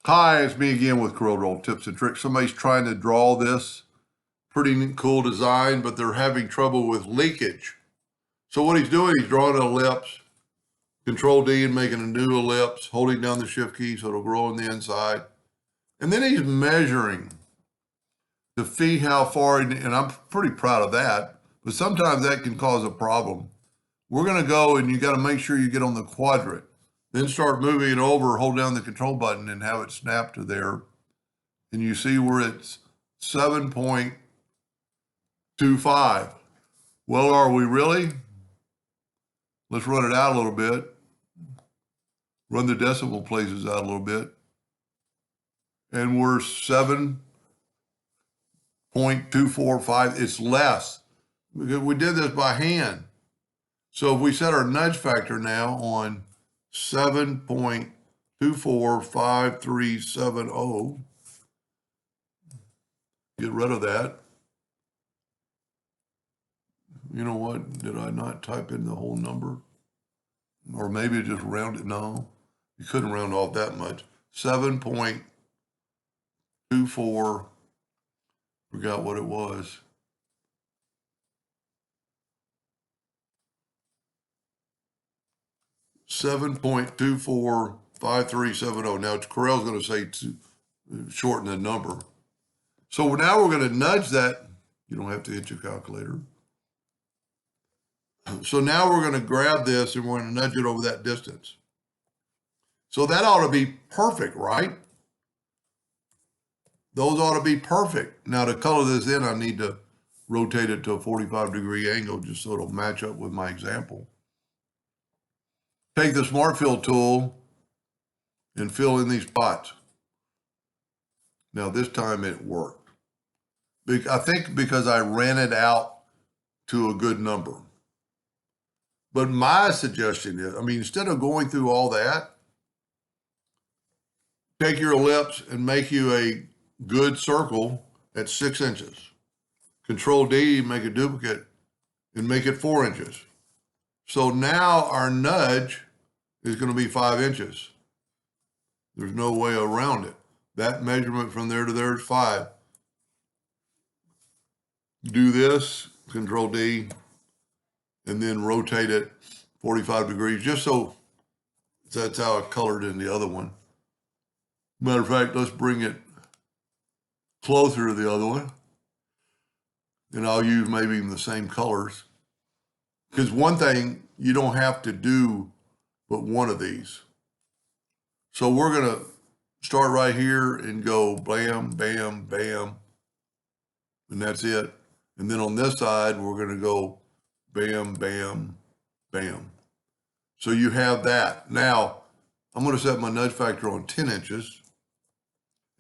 Hi, it's me again with Corel Tips and Tricks. Somebody's trying to draw this pretty neat, cool design, but they're having trouble with leakage. So what he's doing, he's drawing an ellipse, Control D and making a new ellipse, holding down the Shift key so it'll grow on the inside. And then he's measuring to see how far, and I'm pretty proud of that, but sometimes that can cause a problem. We're gonna go and you gotta make sure you get on the quadrant. Then start moving it over, hold down the control button and have it snap to there. And you see where it's 7.25. Well, are we really? Let's run it out a little bit. Run the decimal places out a little bit. And we're 7.245. It's less because we did this by hand. So if we set our nudge factor now on 7.245370, get rid of that. You know what? Did I not type in the whole number? Or maybe just round it. No, you couldn't round off that much. 7.24. Forgot what it was. $7.245370. Now Corel's going to say to shorten the number. So now we're going to nudge that. You don't have to hit your calculator. So now we're going to grab this and we're going to nudge it over that distance. So that ought to be perfect, right? Those ought to be perfect. Now to color this in, I need to rotate it to a 45-degree angle just so it'll match up with my example. Take the Smart Fill tool and fill in these spots. Now this time it worked. I think because I ran it out to a good number. But my suggestion is, instead of going through all that, take your ellipse and make you a good circle at 6 inches. Control D, make a duplicate and make it 4 inches. So now our nudge is going to be 5 inches. There's no way around it. That measurement from there to there is 5. Do this, Control D, and then rotate it 45 degrees, just so that's how I colored in the other one. Matter of fact, let's bring it closer to the other one. And I'll use maybe even the same colors. Because one thing, you don't have to do but one of these. So we're going to start right here and go bam, bam, bam. And that's it. And then on this side, we're going to go bam, bam, bam. So you have that. Now, I'm going to set my nudge factor on 10 inches.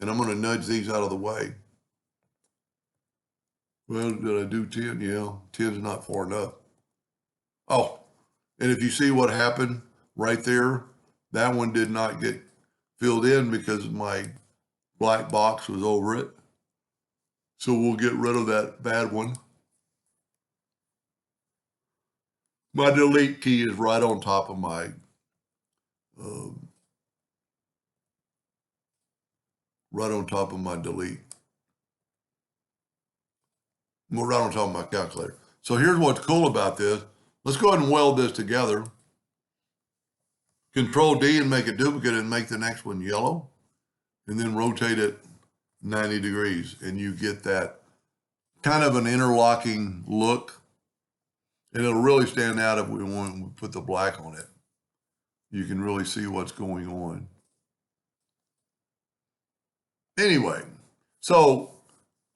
And I'm going to nudge these out of the way. Well, did I do 10? Yeah, 10 is not far enough. Oh, and if you see what happened right there, that one did not get filled in because my black box was over it. So we'll get rid of that bad one. My delete key is right on top of my delete. Well, right on top of my calculator. So here's what's cool about this. Let's go ahead and weld this together. Control D and make a duplicate and make the next one yellow. And then rotate it 90 degrees. And you get that kind of an interlocking look. And it'll really stand out if we want to put the black on it. You can really see what's going on. Anyway, so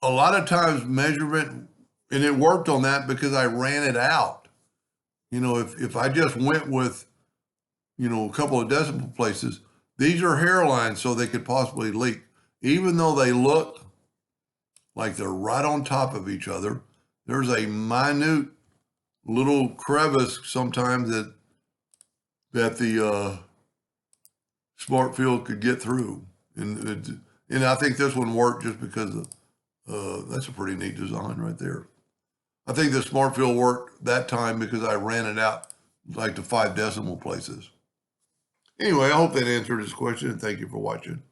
a lot of times measurement, and it worked on that because I ran it out. You know, if I just went with, a couple of decimal places, these are hairlines so they could possibly leak. Even though they look like they're right on top of each other, there's a minute little crevice sometimes that the Smart Fill could get through. And I think this one worked just because that's a pretty neat design right there. I think the Smart Fill worked that time because I ran it out like to 5 decimal places. Anyway, I hope that answered his question, and thank you for watching.